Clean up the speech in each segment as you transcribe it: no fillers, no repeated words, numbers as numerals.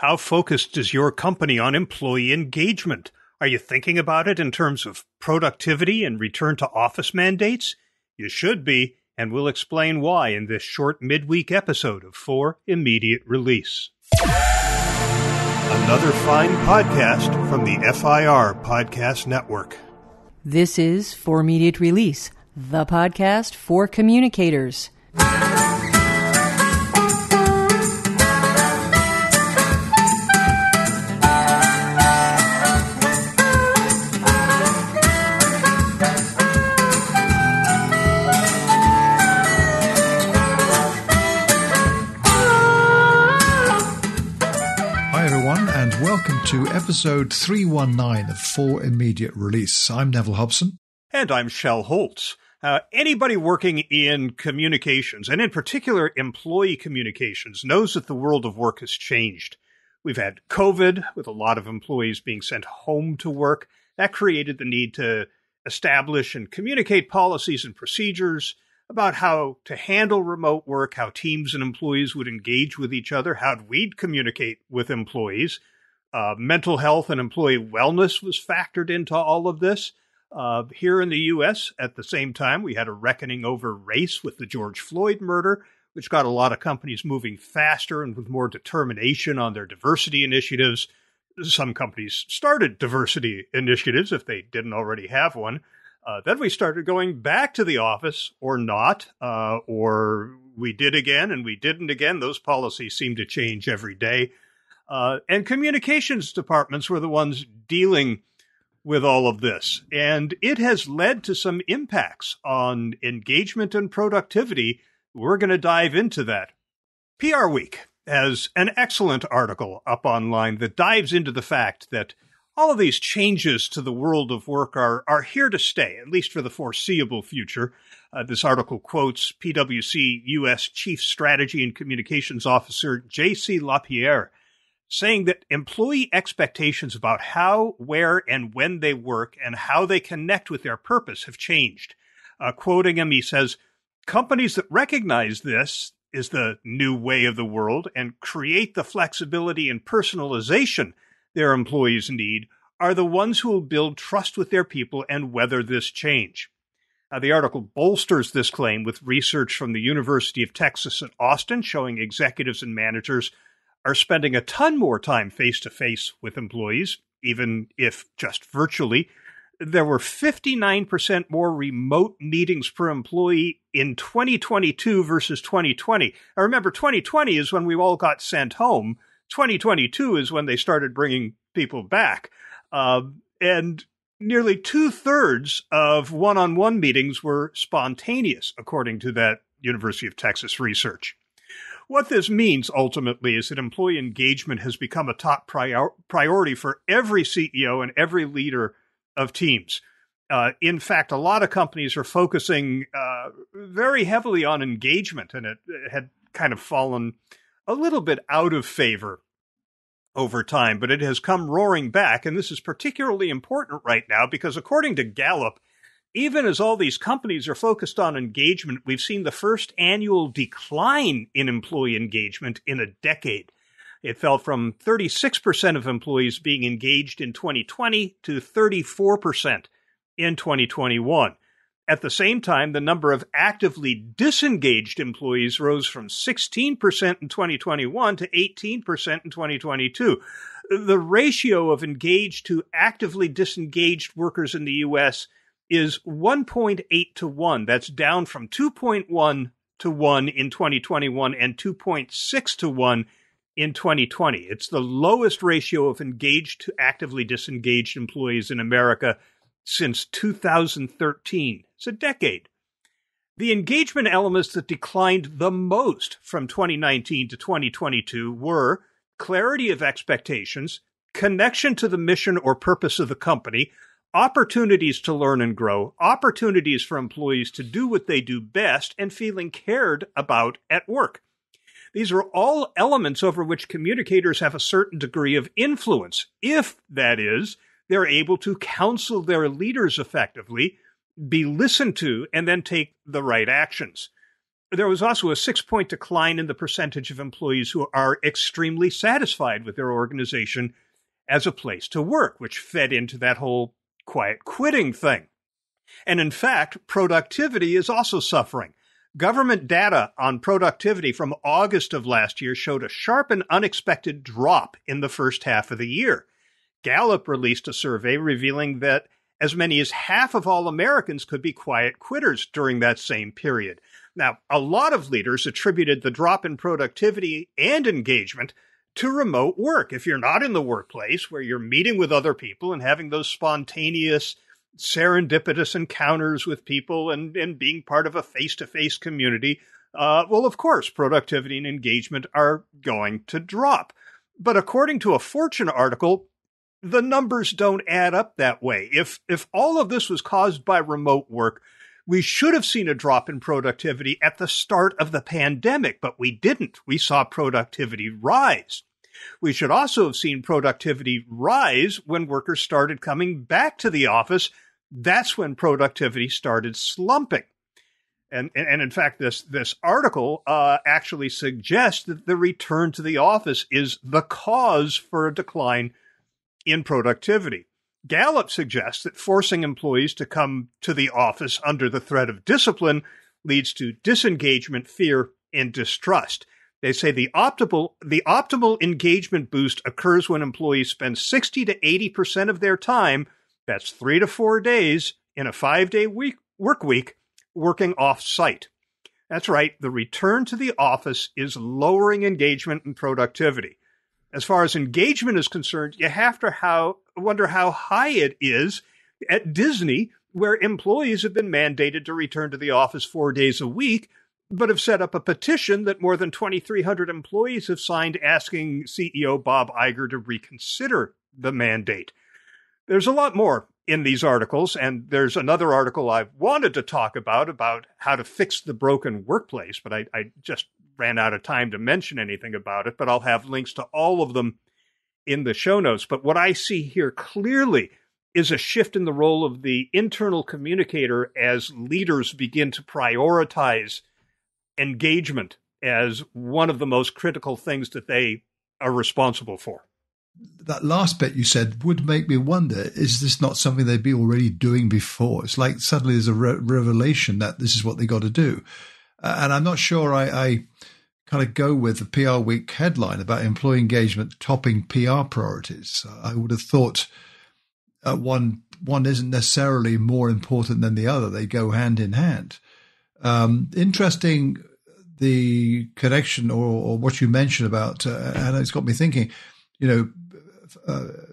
How focused is your company on employee engagement? Are you thinking about it in terms of productivity and return to office mandates? You should be, and we'll explain why in this short midweek episode of For Immediate Release. Another fine podcast from the FIR Podcast Network. This is For Immediate Release, the podcast for communicators. Welcome to episode 319 of For Immediate Release. I'm Neville Hobson. And I'm Shell Holtz. Anybody working in communications, and in particular employee communications, knows that the world of work has changed. We've had COVID, with a lot of employees being sent home to work. That created the need to establish and communicate policies and procedures about how to handle remote work, how teams and employees would engage with each other, how we'd communicate with employees. Mental health and employee wellness was factored into all of this. Here in the U.S., at the same time, we had a reckoning over race with the George Floyd murder, which got a lot of companies moving faster and with more determination on their diversity initiatives. Some companies started diversity initiatives if they didn't already have one. Then we started going back to the office or not, or we did again and we didn't again. Those policies seem to change every day. And communications departments were the ones dealing with all of this. And it has led to some impacts on engagement and productivity. We're going to dive into that. PR Week has an excellent article up online that dives into the fact that all of these changes to the world of work are here to stay, at least for the foreseeable future. This article quotes PwC U.S. Chief Strategy and Communications Officer J.C. LaPierre, saying that employee expectations about how, where, and when they work and how they connect with their purpose have changed. Quoting him, he says, "Companies that recognize this is the new way of the world and create the flexibility and personalization their employees need are the ones who will build trust with their people and weather this change." The article bolsters this claim with research from the University of Texas at Austin showing executives and managers are spending a ton more time face-to-face with employees, even if just virtually. There were 59% more remote meetings per employee in 2022 versus 2020. Now remember, 2020 is when we all got sent home. 2022 is when they started bringing people back. And nearly two-thirds of one-on-one meetings were spontaneous, according to that University of Texas research. What this means, ultimately, is that employee engagement has become a top priority for every CEO and every leader of teams. In fact, a lot of companies are focusing very heavily on engagement, and it had kind of fallen a little bit out of favor over time, but it has come roaring back, and this is particularly important right now because according to Gallup, even as all these companies are focused on engagement, we've seen the first annual decline in employee engagement in a decade. It fell from 36% of employees being engaged in 2020 to 34% in 2021. At the same time, the number of actively disengaged employees rose from 16% in 2021 to 18% in 2022. The ratio of engaged to actively disengaged workers in the U.S. is 1.8 to 1. That's down from 2.1 to 1 in 2021 and 2.6 to 1 in 2020. It's the lowest ratio of engaged to actively disengaged employees in America since 2013. It's a decade. The engagement elements that declined the most from 2019 to 2022 were clarity of expectations, connection to the mission or purpose of the company, opportunities to learn and grow, opportunities for employees to do what they do best, and feeling cared about at work. These are all elements over which communicators have a certain degree of influence, if, that is, they're able to counsel their leaders effectively, be listened to, and then take the right actions. there was also a 6-point decline in the percentage of employees who are extremely satisfied with their organization as a place to work, which fed into that whole quiet quitting thing. And in fact, productivity is also suffering. Government data on productivity from August of last year showed a sharp and unexpected drop in the first half of the year. Gallup released a survey revealing that as many as half of all Americans could be quiet quitters during that same period. Now, a lot of leaders attributed the drop in productivity and engagement to remote work. If you're not in the workplace where you're meeting with other people and having those spontaneous, serendipitous encounters with people and being part of a face-to-face community, well, of course, productivity and engagement are going to drop. But according to a Fortune article, the numbers don't add up that way. If all of this was caused by remote work, we should have seen a drop in productivity at the start of the pandemic, but we didn't. We saw productivity rise. We should also have seen productivity rise when workers started coming back to the office. That's when productivity started slumping. And in fact, this article actually suggests that the return to the office is the cause for a decline in productivity. Gallup suggests that forcing employees to come to the office under the threat of discipline leads to disengagement, fear, and distrust. They say the optimal engagement boost occurs when employees spend 60 to 80% of their time, that's 3 to 4 days, in a 5-day work week, working off-site. That's right, the return to the office is lowering engagement and productivity. As far as engagement is concerned, you have to wonder how high it is at Disney, where employees have been mandated to return to the office 4 days a week, but have set up a petition that more than 2,300 employees have signed asking CEO Bob Iger to reconsider the mandate. There's a lot more in these articles, and there's another article I wanted to talk about how to fix the broken workplace, but I just ran out of time to mention anything about it, but I'll have links to all of them in the show notes. But what I see here clearly is a shift in the role of the internal communicator as leaders begin to prioritize engagement as one of the most critical things that they are responsible for. That last bit you said would make me wonder, is this not something they'd be already doing before? It's like suddenly there's a revelation that this is what they got to do. And I'm not sure I kind of go with the PR Week headline about employee engagement topping PR priorities. I would have thought one isn't necessarily more important than the other. They go hand in hand. Interesting, the connection or what you mentioned about, and it's got me thinking,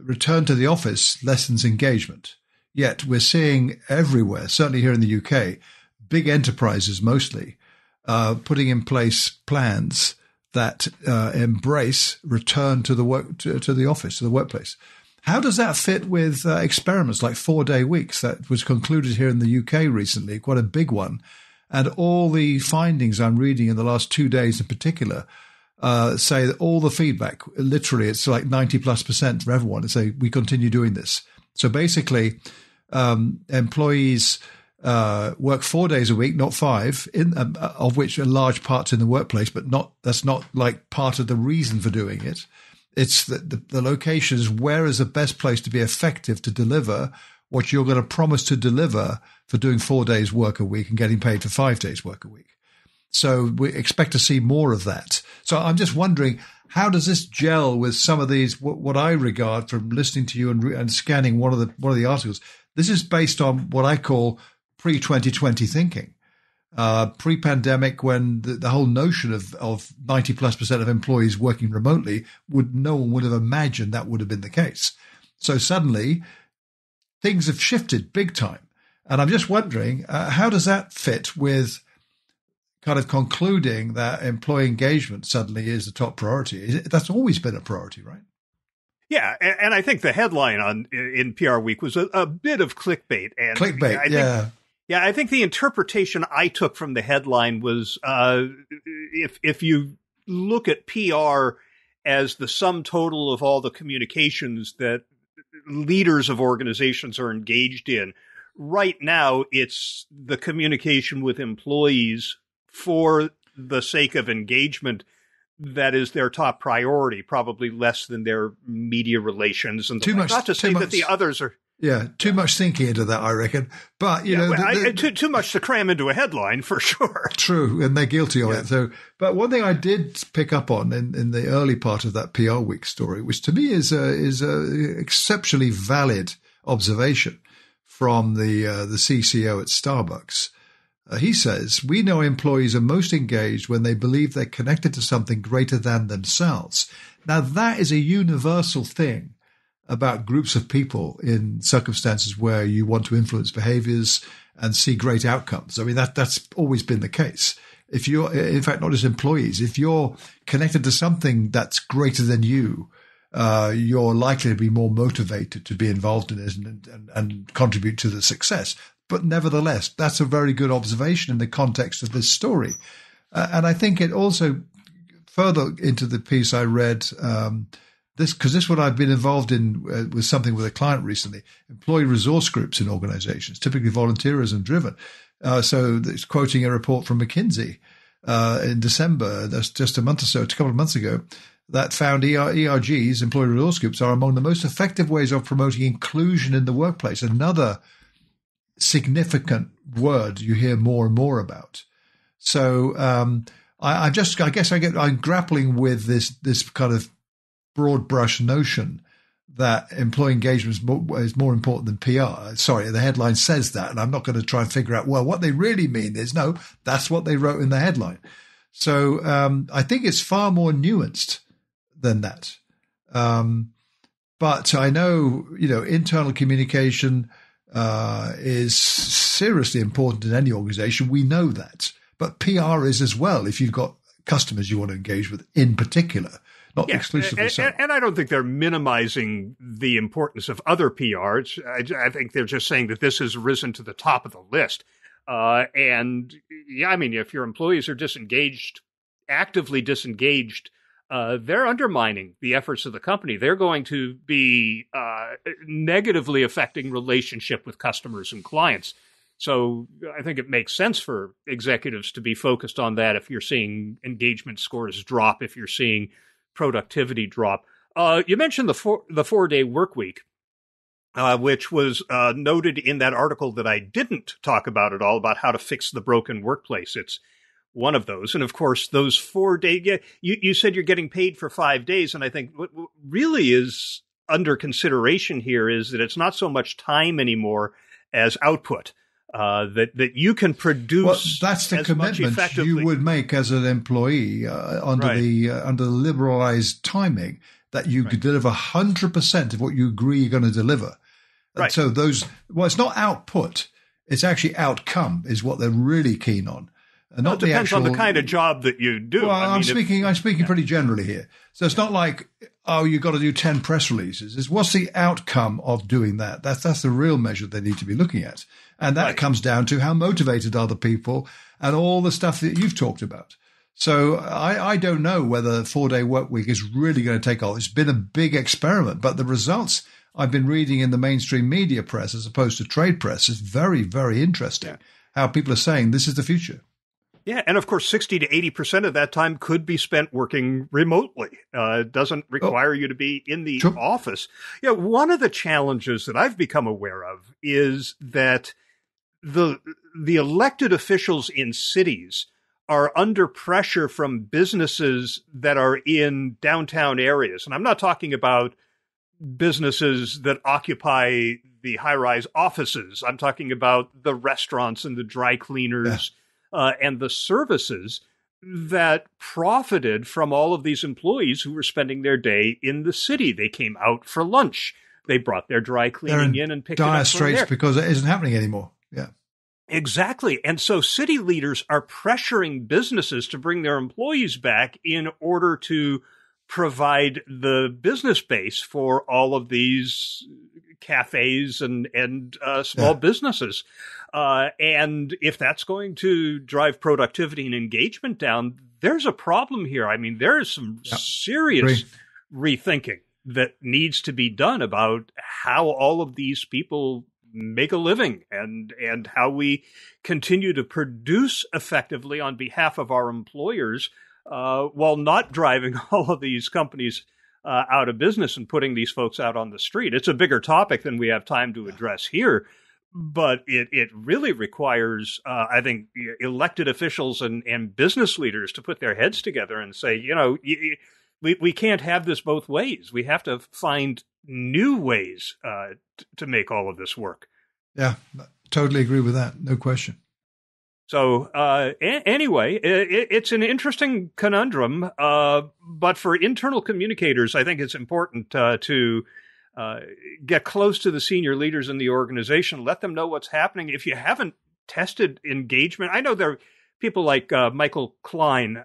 return to the office lessens engagement. Yet we're seeing everywhere, certainly here in the UK, big enterprises mostly, putting in place plans that embrace return to the office, to the workplace. How does that fit with experiments like 4-day weeks that was concluded here in the UK recently, quite a big one? And all the findings I'm reading in the last 2 days in particular say that all the feedback, literally it's like 90+% for everyone, to say we continue doing this. So basically, employees work 4 days a week, not 5, of which a large part's in the workplace, but that's not like part of the reason for doing it. It's the locations, where is the best place to be effective to deliver what you're going to promise to deliver for doing 4 days work a week and getting paid for 5 days work a week. So we expect to see more of that. So I'm just wondering, how does this gel with some of these, what I regard from listening to you and scanning one of the articles? This is based on what I call pre-2020 thinking. Pre-pandemic, when the whole notion of 90+% of employees working remotely, no one would have imagined that would have been the case. So suddenly things have shifted big time. And I'm just wondering, how does that fit with kind of concluding that employee engagement suddenly is the top priority? That's always been a priority, right? Yeah, and I think the headline in PR Week was a bit of clickbait. And yeah. Yeah, I think the interpretation I took from the headline was if you look at PR as the sum total of all the communications that leaders of organizations are engaged in, right now it's the communication with employees for the sake of engagement, that is their top priority, probably less than their media relations and not to say that the others are. Yeah, too much thinking into that, I reckon. But you know, too much to cram into a headline for sure. True, and they're guilty of it. So, but one thing I did pick up on in the early part of that PR Week story, which to me is a exceptionally valid observation from the CCO at Starbucks. He says, "We know employees are most engaged when they believe they're connected to something greater than themselves." Now, that is a universal thing about groups of people in circumstances where you want to influence behaviors and see great outcomes. I mean, that's always been the case. If you're, in fact, not just employees, if you're connected to something that's greater than you, you're likely to be more motivated to be involved in it and contribute to the success. But nevertheless, that's a very good observation in the context of this story. And I think it also, further into the piece I read, because this is what I've been involved in with something with a client recently, employee resource groups in organizations, typically volunteerism driven. So it's quoting a report from McKinsey in December, that's just a couple of months ago, that found ERGs, employee resource groups, are among the most effective ways of promoting inclusion in the workplace. Another significant word you hear more and more about. So I'm grappling with this kind of broad brush notion that employee engagement is more important than PR. Sorry, the headline says that, and I'm not going to try and figure out, well, what they really mean is, no, that's what they wrote in the headline. So I think it's far more nuanced than that. But I know, internal communication is seriously important in any organization. We know that. But PR is as well, if you've got customers you want to engage with in particular. Not exclusively so. And I don't think they're minimizing the importance of other PRs. I think they're just saying that this has risen to the top of the list. If your employees are actively disengaged, they're undermining the efforts of the company. They're going to be negatively affecting relationship with customers and clients. So I think it makes sense for executives to be focused on that if you're seeing engagement scores drop, if you're seeing productivity drop. You mentioned the 4-day work week, which was noted in that article that I didn't talk about at all, about how to fix the broken workplace. It's one of those. And of course, those 4 days, you said you're getting paid for 5 days. And I think what really is under consideration here is that it's not so much time anymore as output. That you can produce. Well, that's the commitment you would make as an employee under the liberalized timing, that you could deliver 100% of what you agree you're going to deliver. And so it's not output, it's actually outcome is what they're really keen on. And it depends on the kind of job that you do. Well, I'm speaking pretty generally here. So it's not like, you've got to do 10 press releases. It's what's the outcome of doing that? That's the real measure they need to be looking at. And that comes down to how motivated are the people and all the stuff that you've talked about. So I don't know whether 4-day work week is really going to take off. It's been a big experiment, but the results I've been reading in the mainstream media press as opposed to trade press is very, very interesting. How people are saying this is the future. Yeah, and of course, 60 to 80% of that time could be spent working remotely. It doesn't require you to be in the office. One of the challenges that I've become aware of is that the elected officials in cities are under pressure from businesses that are in downtown areas. And I'm not talking about businesses that occupy the high-rise offices. I'm talking about the restaurants and the dry cleaners. And the services that profited from all of these employees who were spending their day in the city. They came out for lunch. They brought their dry cleaning in and picked it up dire straits because it isn't happening anymore. Yeah, exactly. And so city leaders are pressuring businesses to bring their employees back in order to provide the business base for all of these cafes and small businesses. And if that's going to drive productivity and engagement down, there's a problem here. I mean, there is some serious rethinking that needs to be done about how all of these people make a living and how we continue to produce effectively on behalf of our employers while not driving all of these companies out of business and putting these folks out on the street. It's a bigger topic than we have time to address here, but it really requires, I think, elected officials and business leaders to put their heads together and say, we can't have this both ways. We have to find new ways to make all of this work. Yeah, totally agree with that. No question. So anyway, it's an interesting conundrum. But for internal communicators, I think it's important to get close to the senior leaders in the organization, let them know what's happening. If you haven't tested engagement, I know there are people like Michael Klein,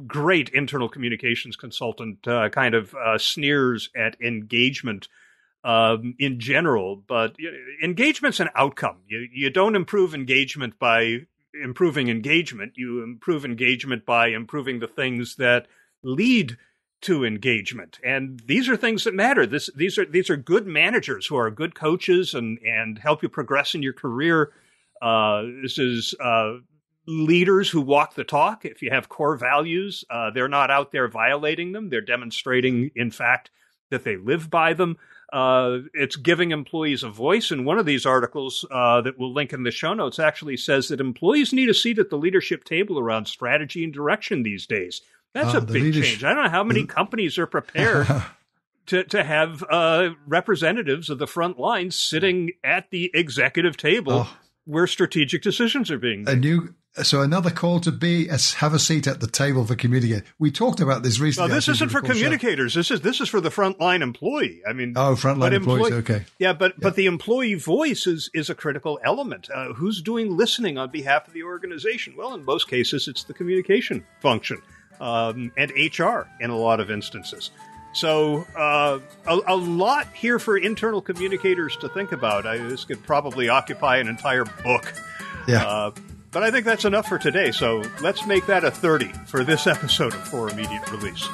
great internal communications consultant, kind of sneers at engagement in general, but engagement's an outcome. You don't improve engagement by improving engagement. You improve engagement by improving the things that lead to engagement. And these are things that matter. These are good managers who are good coaches and help you progress in your career. This is leaders who walk the talk. If you have core values, they're not out there violating them. They're demonstrating, in fact, that they live by them. It's giving employees a voice. And one of these articles that we'll link in the show notes actually says that employees need a seat at the leadership table around strategy and direction these days. That's a big change. I don't know how many companies are prepared to have representatives of the front line sitting at the executive table where strategic decisions are being made. So another call to have a seat at the table for communicators. We talked about this recently. No, this isn't for communicators. This is for the frontline employee. I mean, frontline employees. Okay. Yeah, but the employee voice is a critical element. Who's doing listening on behalf of the organization? Well, in most cases, it's the communication function and HR in a lot of instances. So a lot here for internal communicators to think about. This could probably occupy an entire book. Yeah. But I think that's enough for today. So let's make that a 30 for this episode of For Immediate Release.